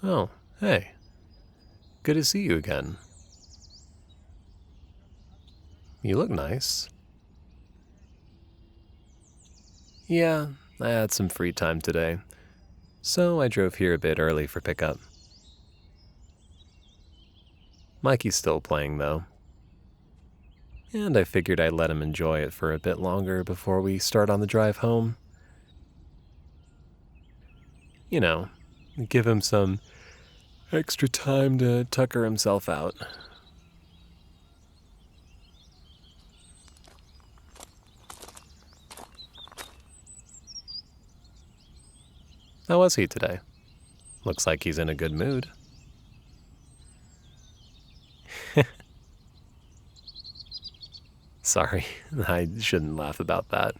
Oh, hey. Good to see you again. You look nice. Yeah, I had some free time today, so I drove here a bit early for pickup. Mikey's still playing, though, and I figured I'd let him enjoy it for a bit longer before we start on the drive home. You know, give him some extra time to tucker himself out. How was he today? Looks like he's in a good mood. Sorry, I shouldn't laugh about that.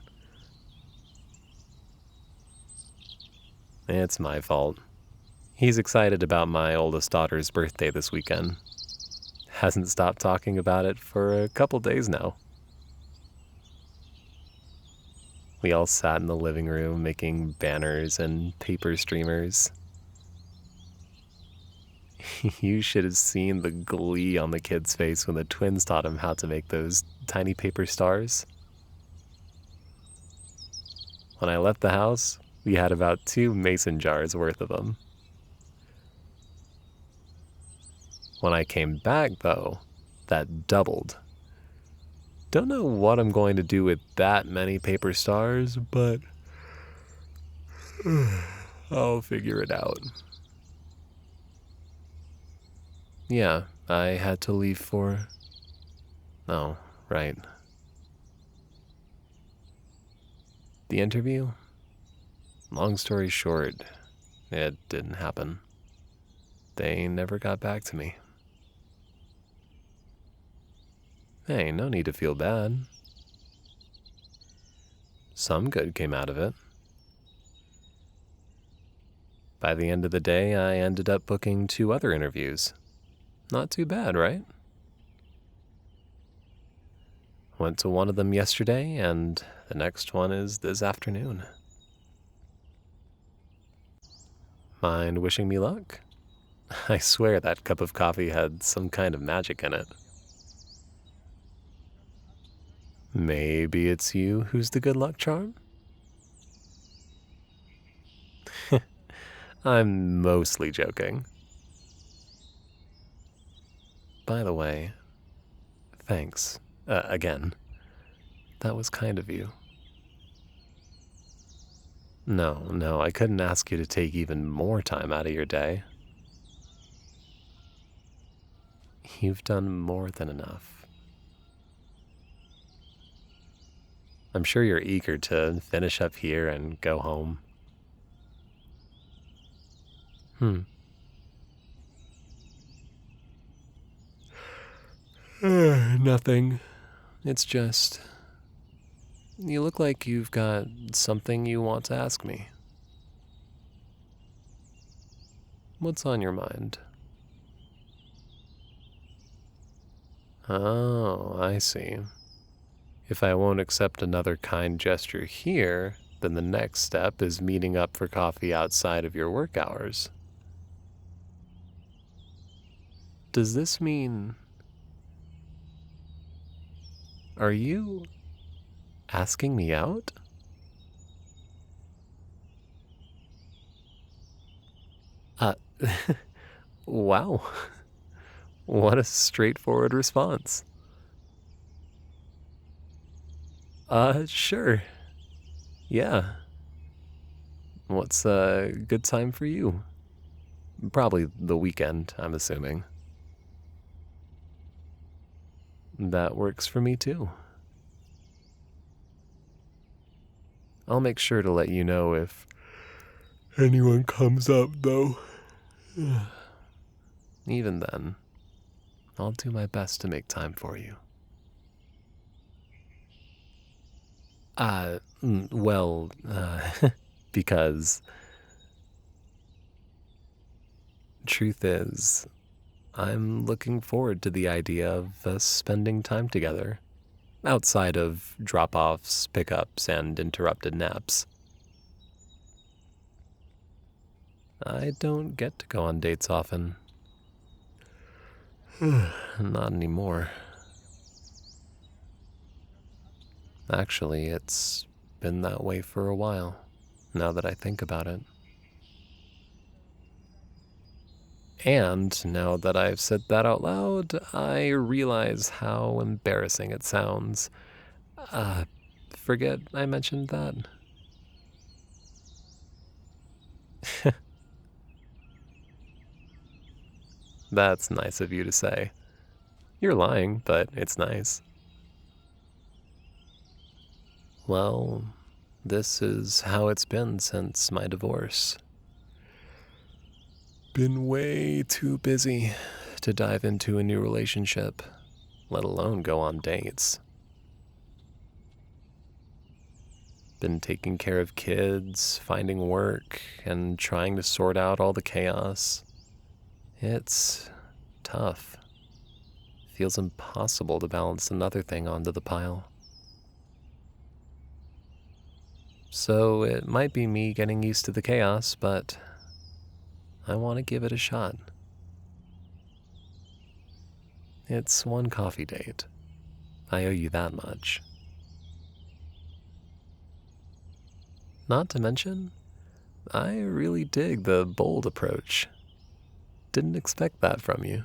It's my fault. He's excited about my oldest daughter's birthday this weekend. Hasn't stopped talking about it for a couple days now. We all sat in the living room making banners and paper streamers. You should have seen the glee on the kid's face when the twins taught him how to make those tiny paper stars. When I left the house, we had about 2 mason jars worth of them. When I came back, though, that doubled. Don't know what I'm going to do with that many paper stars, but I'll figure it out. Yeah, I had to leave for... Oh, right. The interview? Long story short, it didn't happen. They never got back to me. Hey, no need to feel bad. Some good came out of it. By the end of the day, I ended up booking 2 other interviews. Not too bad, right? Went to one of them yesterday, and the next one is this afternoon. Mind wishing me luck? I swear that cup of coffee had some kind of magic in it. Maybe it's you who's the good luck charm? I'm mostly joking. By the way, thanks. Again. That was kind of you. No, I couldn't ask you to take even more time out of your day. You've done more than enough. I'm sure you're eager to finish up here and go home. Nothing. It's just... You look like you've got something you want to ask me. What's on your mind? Oh, I see. If I won't accept another kind gesture here, then the next step is meeting up for coffee outside of your work hours. Does this mean... Are you asking me out? Uh, wow. What a straightforward response. Sure. Yeah. What's a good time for you? Probably the weekend, I'm assuming. That works for me too. I'll make sure to let you know if anyone comes up, though. Even then, I'll do my best to make time for you. Well, because truth is, I'm looking forward to the idea of us spending time together, outside of drop-offs, pickups, and interrupted naps. I don't get to go on dates often. Not anymore. Actually, it's been that way for a while, now that I think about it. And now that I've said that out loud, I realize how embarrassing it sounds. Uh, Forget I mentioned that. That's nice of you to say. You're lying, but it's nice. Well, this is how it's been since my divorce. Been way too busy to dive into a new relationship, let alone go on dates. Been taking care of kids, finding work, and trying to sort out all the chaos. It's tough. Feels impossible to balance another thing onto the pile. So it might be me getting used to the chaos, but I want to give it a shot. It's one coffee date. I owe you that much. Not to mention, I really dig the bold approach. Didn't expect that from you.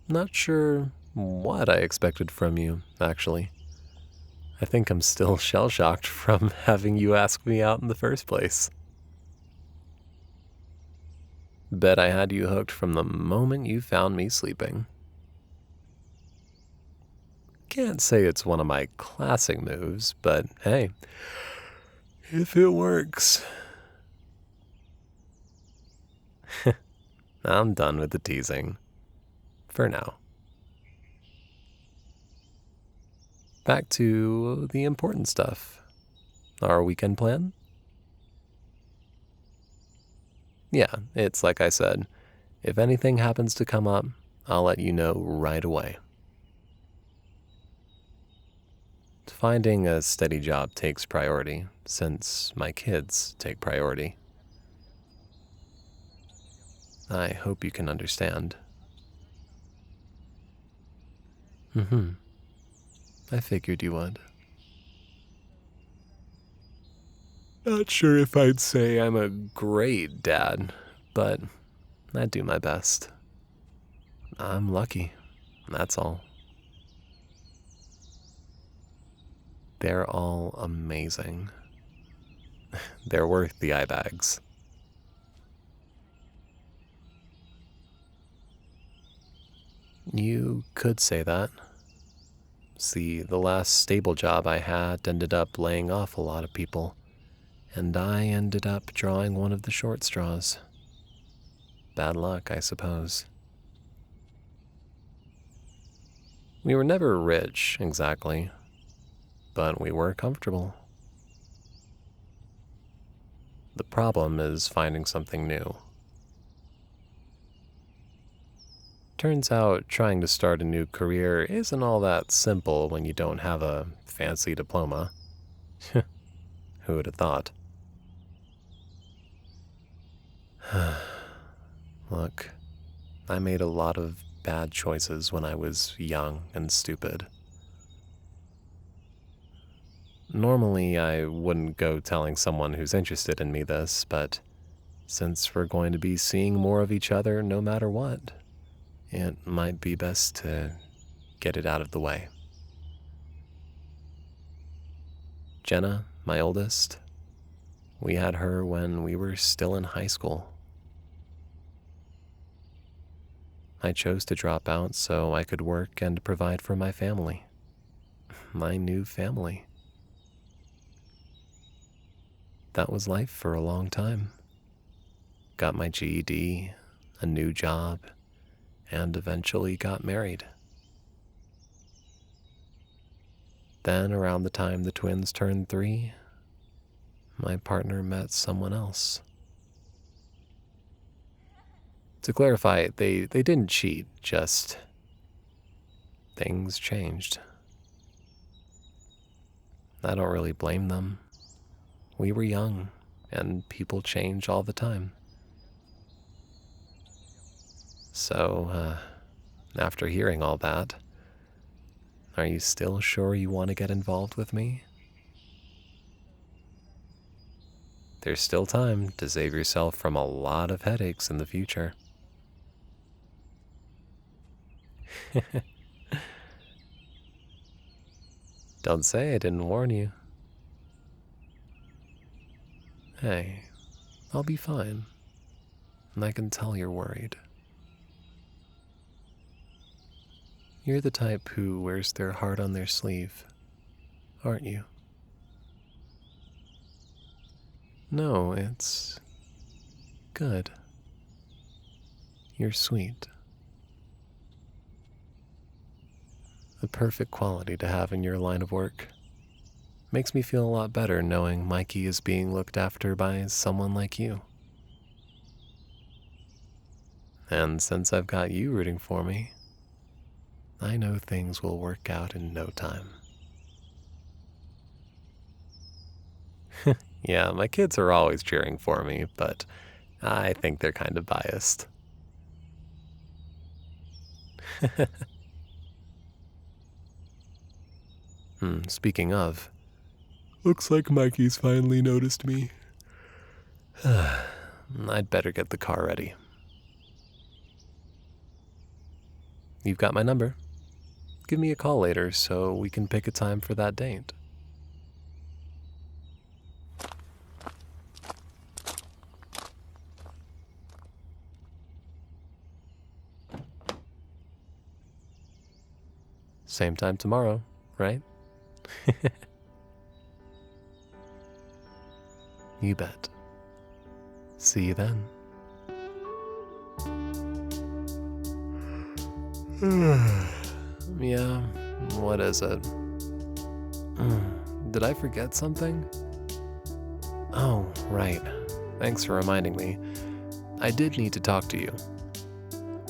Not sure what I expected from you, actually. I think I'm still shell-shocked from having you ask me out in the first place. Bet I had you hooked from the moment you found me sleeping. Can't say it's one of my classic moves, but hey, if it works. I'm done with the teasing. For now. Back to the important stuff. Our weekend plan? Yeah, it's like I said. If anything happens to come up, I'll let you know right away. Finding a steady job takes priority, since my kids take priority. I hope you can understand. I figured you would. Not sure if I'd say I'm a great dad, but I do my best. I'm lucky, that's all. They're all amazing. They're worth the eye bags. You could say that. See, the last stable job I had ended up laying off a lot of people, and I ended up drawing one of the short straws. Bad luck, I suppose. We were never rich, exactly, but we were comfortable. The problem is finding something new. Turns out trying to start a new career isn't all that simple when you don't have a fancy diploma. Who would have thought? Look, I made a lot of bad choices when I was young and stupid. Normally, I wouldn't go telling someone who's interested in me this, but since we're going to be seeing more of each other no matter what, it might be best to get it out of the way. Jenna, my oldest, we had her when we were still in high school. I chose to drop out so I could work and provide for my family. My new family. That was life for a long time. Got my GED, a new job, and eventually got married. Then, around the time the twins turned 3, my partner met someone else. To clarify, they didn't cheat, just things changed. I don't really blame them. we were young, and people change all the time. So, after hearing all that, are you still sure you want to get involved with me? There's still time to save yourself from a lot of headaches in the future. Don't say I didn't warn you. Hey, I'll be fine, and I can tell you're worried. You're the type who wears their heart on their sleeve, aren't you? No, it's good. You're sweet. The perfect quality to have in your line of work. Makes me feel a lot better knowing Mikey is being looked after by someone like you. And since I've got you rooting for me, I know things will work out in no time. Yeah, my kids are always cheering for me, but I think they're kind of biased. Speaking of, looks like Mikey's finally noticed me. I'd better get the car ready. You've got my number. Give me a call later so we can pick a time for that date. Same time tomorrow, right? You bet. See you then. Yeah, what is it? Did I forget something? Oh, right. Thanks for reminding me. I did need to talk to you.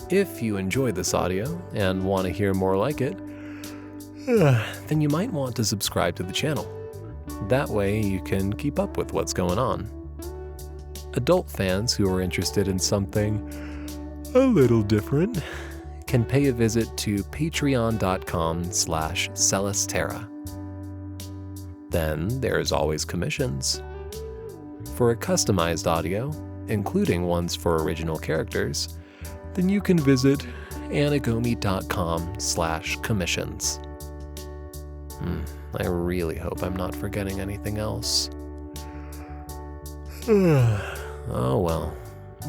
If you enjoyed this audio and want to hear more like it, then you might want to subscribe to the channel. That way you can keep up with what's going on. Adult fans who are interested in something a little different can pay a visit to patreon.com/Celesterra. Then there's always commissions. For a customized audio, including ones for original characters, then you can visit anagomi.com/commissions. I really hope I'm not forgetting anything else. Oh well,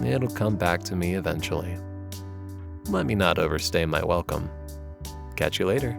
it'll come back to me eventually. Let me not overstay my welcome. Catch you later.